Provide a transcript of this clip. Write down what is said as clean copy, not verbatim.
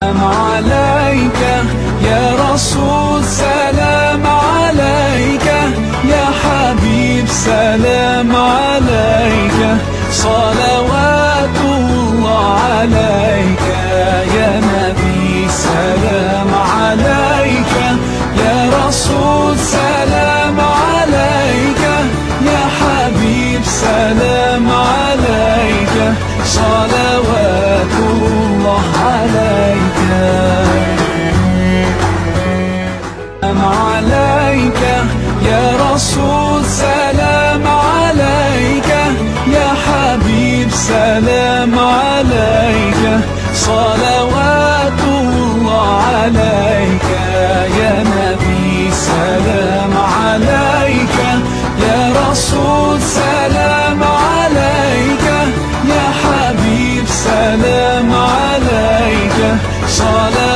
سلام عليك يا رسول، سلام عليك يا حبيب، سلام عليك صلوات الله عليك يا نبي. سلام عليك يا رسول، سلام عليك يا حبيب، سلام عليك صلوات الله عليك. سلام عليك يا رسول، سلام عليك يا حبيب، سلام عليك صلوات الله عليك يا نبي. سلام عليك يا رسول، سلام عليك يا حبيب، سلام عليك صلوات